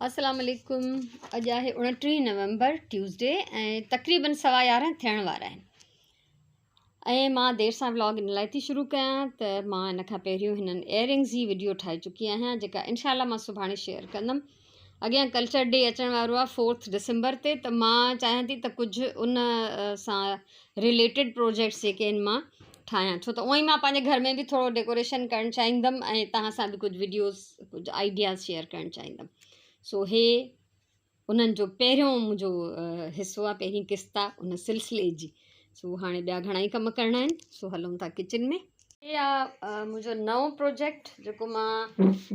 अस्सलाम वालेकुम। अॼु आहे 29 नवंबर ट्यूसडे ऐं तक़रीबन 11:15 थियण वारा आहिनि ऐं मां देरि सां व्लॉग इन लाइ थी शुरू कयां त मां इन खां पहिरियों हिननि इयरिंग्स जी वीडियो ठाहे चुकी आहियां जेका इनशाला मां सुभाणे शेयर कंदमि। अॻियां कल्चर डे अचण वारो आहे 4 डिसंबर ते, त मां चाहियां थी त कुझु उन सां रिलेटेड प्रोजेक्ट्स जेके आहिनि मां ठाहियां, छो त उअं ई मां पंहिंजे घर में बि थोरो डेकोरेशन करणु चाहींदमि ऐं तव्हां सां बि कुझु वीडियोज़ कुझु आइडियाज़ शेयर करणु चाहींदमि। सो हे उन्हनि जो पहिरियों मुंहिंजो हिसो आहे, पहिरीं क़िस्त आहे उन सिलसिले जी। सो हाणे ॿिया घणा ई कम करणा आहिनि, सो हलूं था किचन में। हे आहे मुंहिंजो नओं प्रोजेक्ट जेको मां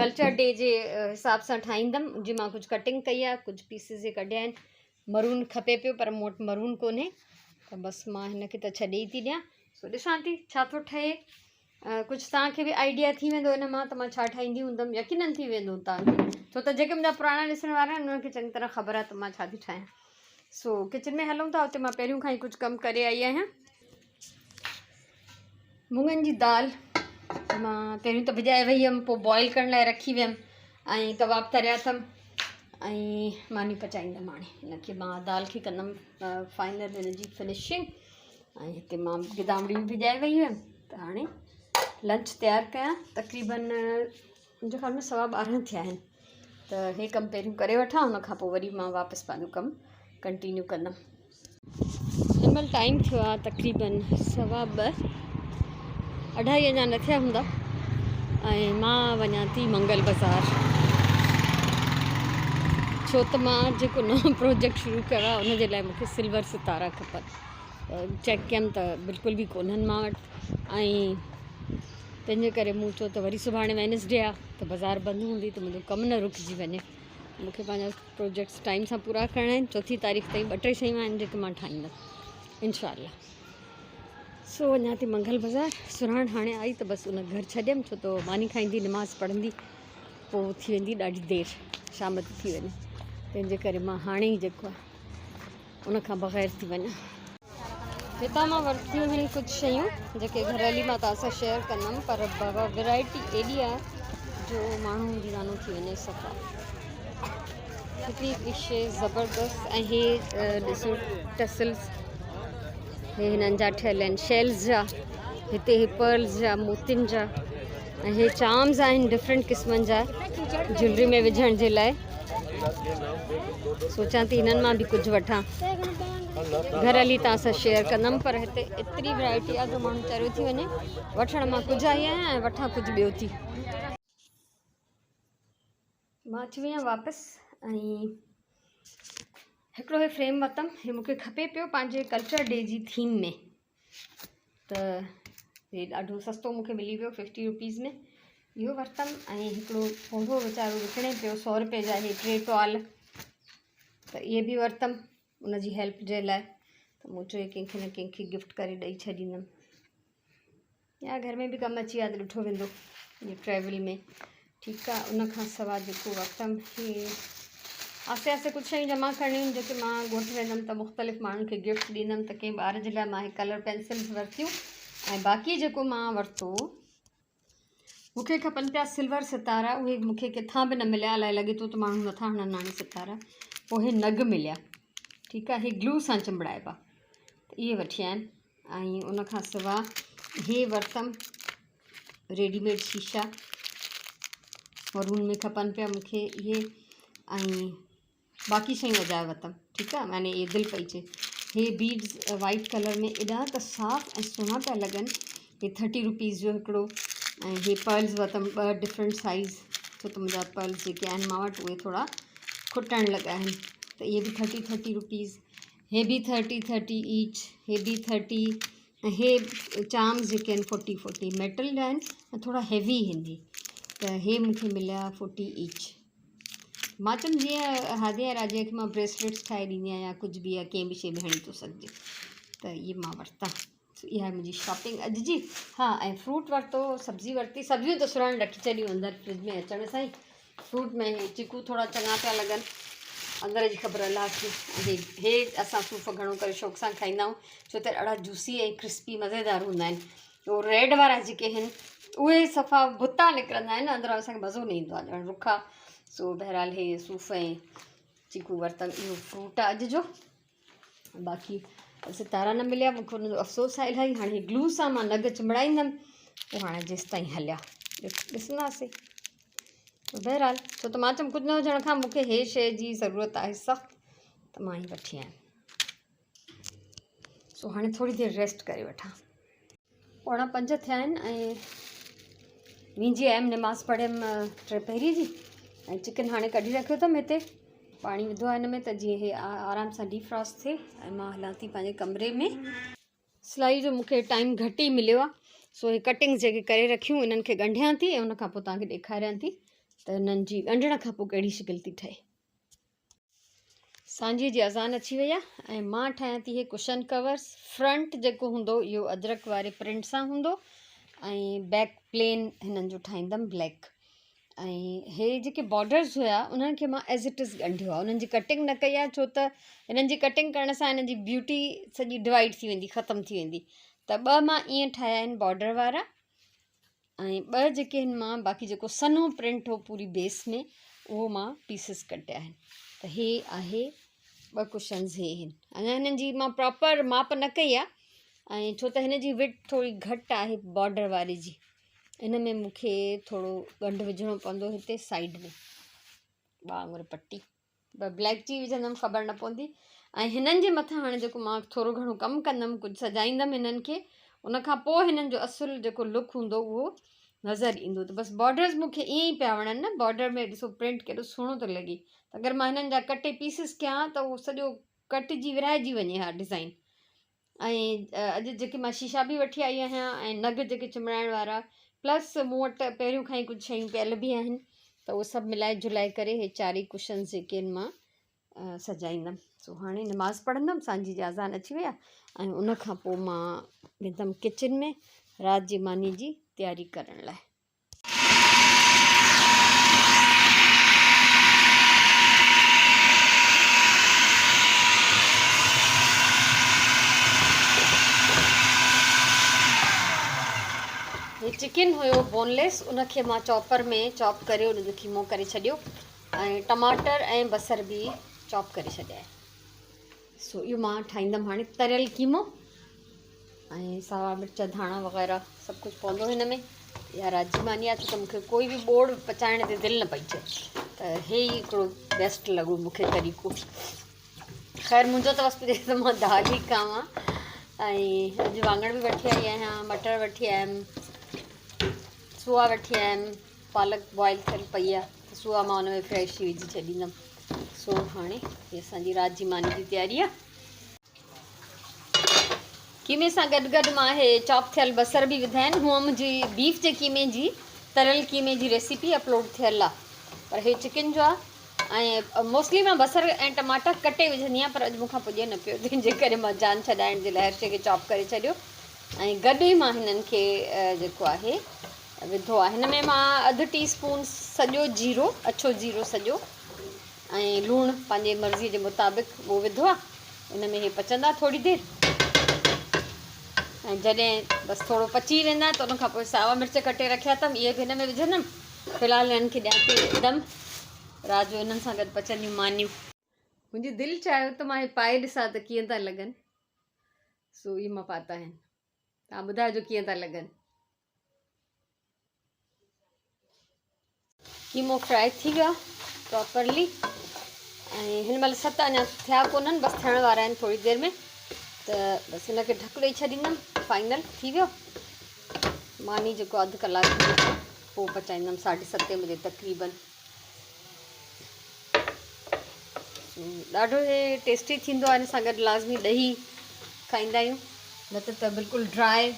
कल्चर डे जे हिसाब सां ठाहींदमि। जी मां कुझु कटिंग कई आहे, कुझु पीसिस जे कढिया आहिनि। मरून खपे पियो पर मूं वटि मरून कोन्हे, त बसि मां हिनखे त छॾे ई थी ॾियां। सो ॾिसां थी छा थो ठहे। कुझु तव्हांखे बि आइडिया थी वेंदो इन मां, त मां छा ठाहींदी हूंदमि, यकीनन थी वेंदो तव्हांखे, छो त जेके मुंहिंजा पुराणा ॾिसण वारा आहिनि उन्हनि खे चङी तरह ख़बर आहे त मां छा थी ठाहियां। सो किचन में हलूं था। उते मां पहिरियों खां ई कुझु कमु करे आई आहियां। मुङनि जी दाल मां पहिरियों त भिॼाए वई हुअमि, पोइ बॉइल करण लाइ रखी वियमि ऐं कबाब तरिया अथमि ऐं मानी पचाईंदमि। हाणे हिनखे मां दाल खे कंदमि फाइनल हिनजी फिनिशिंग। ऐं हिते मां गिदामड़ी बि भिॼाए वई हुअमि, त हाणे लंच तयारु कयां। तक़रीबन मुंहिंजे ख़्याल में 12:15 थिया आहिनि, त हे कमु पहिरियों करे वठां, उन खां पोइ वरी मां वापसि पंहिंजो कमु कंटिन्यू कंदमि। हिन महिल टाइम थियो आहे तक़रीबन 2:15, 2:30 अञा न थिया हूंदा ऐं मां वञा थी मंगल बाज़ार, छो त मां जेको नओं प्रोजेक्ट शुरू कयो आहे उनजे लाइ मूंखे सिल्वर सितारा खपनि। चेक कयमि त बिल्कुल भी कोन्हनि मां वटि, ऐं तंहिंजे करे मूं चयो त वरी सुभाणे वेनसडे आहे त बाज़ार बंदि हूंदी त मुंहिंजो कमु न रुकिजी वञे। मूंखे पंहिंजा प्रोजेक्ट्स टाइम सां पूरा करणा आहिनि। 4 तारीख़ ताईं 2-3 शयूं आहिनि जेके मां ठाहींदमि इंशाअल्लाह। सो वञा थी मंगल बाज़ार। सुराण हाणे आई त बसि उन घर छॾियमि, छो त मानी खाईंदी, नमाज़ पढ़ंदी, पोइ थी वेंदी ॾाढी देरि, शाम थी वञे। तंहिंजे करे मां हाणे ई जेको आहे उन खां बग़ैर थी वञां। हितां मां वरितियूं आहिनि कुझु शयूं जेके घरेली मां तव्हां सां शेयर कंदमि, पर बाबा वैरायटी एॾी आहे जो माण्हू दीवानो थी वञे सफ़ा। हिकिड़ी शइ ज़बरदस्त। ऐं हे ॾिसो टसल्स, हे हिननि जा ठहियल आहिनि शेल्स जा, हिते हे पर्ल्स जा मोतियुनि जा, ऐं हे चार्म्स आहिनि डिफरेंट क़िस्मनि जा ज्वैलरी में विझण जे लाइ। सोचां थी हिननि मां बि कुझु वठां, घर हली तव्हां सां शेयर कंदमि। पर हिते एतिरी वैरायटी आहे जो माण्हू चरियो थी वञे। वठण मां कुझु आई आहियां ऐं वठां कुझु ॿियो थी। मां अची वई आहियां वापसि ऐं हिकिड़ो हे फ्रेम वरितमि। हे मूंखे खपे पियो पंहिंजे कल्चर डे जी थीम में, त हे ॾाढो सस्तो मूंखे मिली वियो 50 रुपीज़ में। इहो वरितमि ऐं हिकिड़ो पौधो वीचारो विकिणे पियो 100 रुपए जा, हे 3 टॉल, त इहे बि वरितमि उनजी हेल्प जे लाइ। त मूं चयो कंहिंखे न कंहिंखे गिफ्ट करे ॾेई छॾींदमि, या घर में बि कमु अची विया त ॾिठो वेंदो इहे ट्रैवल में। ठीकु आहे। उन खां सवाइ जेको वरितमि, हे आसे पासे कुझु शयूं जमा करणियूं आहिनि जेके मां ॻोठे वेंदमि त मुख़्तलिफ़ माण्हुनि खे गिफ्ट ॾींदमि। त कंहिं ॿार जे लाइ मां हे कलर पेंसिल्स वरितियूं, ऐं बाक़ी जेको मां वरितो, मूंखे खपनि पिया सिल्वर सितारा। उहे मूंखे किथां बि न मिलिया, अलाए लॻे थो त माण्हू नथा हणनि हाणे सितारा। पोइ हे नग मिलिया, ठीकु आहे, हे ग्लू सां चिंबड़ाइबा, त इहे वठी आया आहिनि। ऐं उन खां सवाइ हे वरितमि रेडीमेड शीशा, मरून में खपनि पिया मूंखे इहे, ऐं बाक़ी शयूं अजाए वरितमि। ठीकु आहे, माने इहे दिलि पई चए। हे बीड्स वाइट कलर में एॾा त साफ़ ऐं सुहिणा पिया लॻनि। हे 30 रुपीज़ जो हिकिड़ो। ऐं हे पर्ल्स वरितमि 2 डिफरेंट साइज़, छो त मुंहिंजा पर्ल्स जेके आहिनि मां वटि उहे थोरा खुटण लॻा आहिनि, त इहे बि 30 रुपीज़। हे बि 30 ईच, हे बि 30। ऐं हे चार्म्स जेके आहिनि 40 मेटल जा आहिनि ऐं थोरा हैवी हिंदी, त हे मूंखे मिलिया 40 ईच। मां चयमि जीअं हादिया राजिया खे मां ब्रेसलेट्स ठाहे ॾींदी आहियां, कुझु बि, या कंहिं बि शइ में हणी थो सघिजे, त इहे मां वरिता। इहा आहे मुंहिंजी शॉपिंग अॼु जी। हा, ऐं फ्रूट वरितो, सब्ज़ी वरिती। सब्जियूं त सुराण रखी छॾियूं अंदरि फ्रिज में अचण सां ई। फ्रूट में हे चीकू थोरा चङा पिया लॻनि, अंदर जी ख़बर अलाह खे। हे असां सूफ़ घणो करे शौक़ सां खाईंदा आहियूं, छो त ॾाढा जूसी ऐं क्रिस्पी मज़ेदार हूंदा आहिनि। उहो रेड वारा जेके आहिनि उहे सफ़ा भुता निकिरंदा आहिनि, अंदरां असांखे मज़ो न ईंदो आहे, ॼण रुखा। सो बहरहाल हे सूफ़ ऐं चीकू वरितमि, इहो फ्रूट आहे अॼु जो। बाक़ी सितारा न मिलिया, मूंखे हुनजो अफ़सोस आहे इलाही। हाणे ग्लू सां मां नग चिमड़ाईंदमि, पोइ हाणे जेसि ताईं हलिया ॾिसंदासीं। बहरहाल छो त मां चयमि कुझु न हुजण खां मूंखे हे शइ जी ज़रूरत आहे सख़्तु, त मां ई वठी आयमि। सो हाणे थोरी देरि रेस्ट करे वठां। 4:45 थिया आहिनि ऐं वेंदी आयमि, निमाज़ पढ़ियमि 3 पहिरीं जी, ऐं चिकन हाणे कढी रखियो अथमि हिते, पाणी विधो आहे हिन में त जीअं हे आराम सां डीफ्रॉस्ट थिए। ऐं मां हलां थी पंहिंजे कमरे में। सिलाई जो मूंखे टाइम घटि ई मिलियो आहे, सो हे कटिंग्स जेके करे रखियूं इन्हनि खे ॻंढियां थी ऐं उनखां पोइ तव्हांखे ॾेखारियां थी त हिननि जी ॻंढण खां पोइ कहिड़ी शिकिल थी ठहे। सांझी जी अज़ान अची वई आहे ऐं मां ठाहियां थी हे कुशन कवर्स। फ्रंट जेको हूंदो इहो अदरक वारे प्रिंट सां हूंदो ऐं बैक प्लेन हिननि जो ठाहींदमि ब्लैक। ऐं हे जेके बॉर्डर्स हुया उन्हनि खे मां एज़ इट इज़ ॻंढियो आहे, उन्हनि जी कटिंग न कई आहे, छो त हिननि जी कटिंग करण सां हिननि जी ब्यूटी सॼी डिवाइड थी वेंदी, ख़तमु थी वेंदी। त 2 मां ईअं ठाहिया आहिनि बॉर्डर वारा, ऐं 2 जेके आहिनि मां बाक़ी जेको सन्हो प्रिंट हो पूरी बेस में उहो मां पीसिस कटिया आहिनि। त हे आहे 2 कुशन्स हे आहिनि। अञा हिननि जी मां प्रॉपर माप न कई आहे, ऐं छो त हिन जी विड्थ थोरी घटि आहे बॉर्डर वारी जी, इन में मूंखे थोरो ॻंढु विझणो पवंदो हिते साइड में, 2 आङुर पटी। ब्लैक जी विझंदमि ख़बर न पवंदी। ऐं हिननि जे मथां हाणे जेको मां थोरो घणो कमु कंदमि, कुझु सजाईंदमि हिननि खे, उनखां पोइ हिननि जो असुलु जेको लुक हूंदो उहो नज़र ईंदो। त बसि बॉर्डर्स मूंखे ईअं ई पिया वणनि न, बॉर्डर में ॾिसो प्रिंट केॾो सुहिणो थो लॻे। अगरि मां हिननि जा कटे पीसिस कयां त उहो सॼो कटिजी विराइजी वञे हा डिज़ाइन। ऐं अॼु जेके मां शीशा बि वठी आई आहियां ऐं नग जेके चिमड़ाइण वारा, प्लस मूं वटि पहिरियों खां ई कुझु शयूं पियल बि आहिनि, त उहो सभु मिलाए जुलाए करे हे 4 कुशन्स जेके आहिनि मां सजाईंदमि। सो हाणे नमाज़ पढ़ंदमि, सांझी जी अज़ान अची वई आहे ऐं उनखां पोइ मां वेंदमि किचन में राति जी मानी जी तयारी करण लाइ। हे चिकन हुयो बोनलेस, उनखे मां चॉपर में चॉप करे उनजो कीमो करे छॾियो ऐं टमाटर ऐं बसर बि चॉप करे छॾिया। सो इहो मां ठाहींदमि हाणे तरियल कीमो, ऐं सावा मिर्च धाणा वग़ैरह सभु कुझु पवंदो हिन में। या राति जी मानी आहे, छो त मूंखे कोई बि बोड़ पचाइण ते दिलि न पई चए, त हे ई हिकिड़ो बेस्ट लॻो मूंखे तरीक़ो। ख़ैर मुंहिंजो त बसि त मां दाल ई खावां। ऐं अॼु वाङण बि वठी आई आहियां, मटर वठी आयमि, सुआ वठी आयमि, पालक बॉइल थियल पई आहे त सुआ मां हुन में फ्रेश ई विझी छॾींदमि। सो हाणे हीअ असांजी राति जी मानी जी तयारी आहे। कीमे सां गॾु गॾु मां हे चॉप थियल बसर बि विधा आहिनि। हूअं मुंहिंजी बीफ जे कीमे जी, तरियल कीमे जी रेसिपी अपलोड थियल आहे, पर हे चिकन जो आहे। ऐं मोस्टली मां बसर ऐं टमाटर कटे विझंदी आहियां, पर अॼु मूंखां पुॼे न पियो, तंहिंजे करे मां जान छॾाइण जे लाइ हर शइ खे चॉप करे छॾियो ऐं गॾु ई मां हिननि खे जेको आहे विधो आहे। हिन में मां अधु टीस्पून सॼो जीरो, अछो जीरो सॼो, ऐं लूणु पंहिंजे मर्ज़ीअ जे मुताबिक़ उहो विधो आहे। हिन में हे पचंदा थोरी देरि, ऐं जॾहिं बसि थोरो पची वेंदा त उनखां पोइ सावा मिर्च कटे रखिया अथमि, इहे बि हिन में विझंदमि। फ़िलहालु हिननि खे ॾियां थी हिकदमि राति जो हिननि सां गॾु पचंदियूं मानियूं। मुंहिंजी दिलि चाहियो त मां हे पाए ॾिसां त कीअं था लॻनि। सो इहे मां पाता आहिनि, तव्हां ॿुधाइजो कीअं था लॻनि। कीमो फ्राई थी वियो आहे प्रॉपरली, ऐं हिन महिल 7 अञा थिया कोन्हनि, बसि थियण वारा आहिनि थोरी देरि में, त बसि हिनखे ढकु ॾेई छॾींदमि। फाइनल थी वियो मानी, जेको अधु कलाक पोइ पचाईंदमि 7:30 बजे तक़रीबन। ॾाढो हे टेस्टी थींदो आहे। हिन सां गॾु लाज़मी ॾही खाईंदा आहियूं, न त बिल्कुलु ड्राई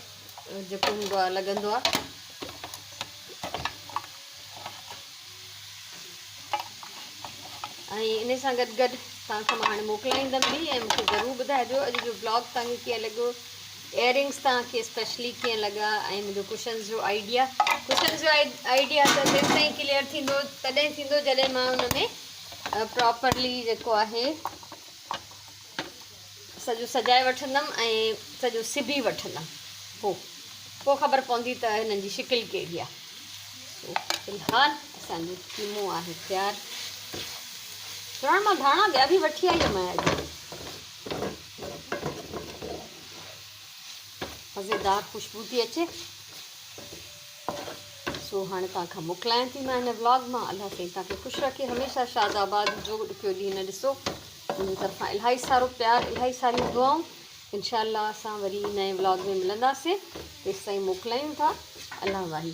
जेको हूंदो आहे लॻंदो आहे। ऐं इन सां गॾु गॾु तव्हांखे मां हाणे मोकिलाईंदमि बि, ऐं मूंखे ज़रूरु ॿुधाइजो अॼु जो ब्लॉग तव्हांखे कीअं लॻो, इयरिंग्स तव्हांखे स्पेशली कीअं लॻा, ऐं मुंहिंजो कुशन्स जो आइडिया त तेसि ताईं क्लियर थींदो तॾहिं थींदो जॾहिं मां हुन में प्रॉपरली जेको आहे सॼो सजाए वठंदमि ऐं सॼो सिबी वठंदमि, पोइ ख़बर पवंदी त हिननि जी शिकिल कहिड़ी आहे। फ़िलहालु असांजो कीमो आहे तयारु। चवण मां धाणा ॿिया बि वठी आई हुयमि अॼु, मज़ेदार ख़ुशबू थी अचे। सो हाणे तव्हांखां मोकिलायां थी मां हिन व्लॉग मां। अलाह साईं तव्हांखे ख़ुशि रखे, हमेशह शाद आबाद जो ॾुखियो ॾींहुं न ॾिसो। मुंहिंजी तरफ़ां इलाही सारो प्यारु, इलाही सारियूं दुआऊं। इंशाअल्लाह असां वरी नए व्लॉग में मिलंदासीं। तेसिताईं मोकिलायूं था। अल्लाह वाही।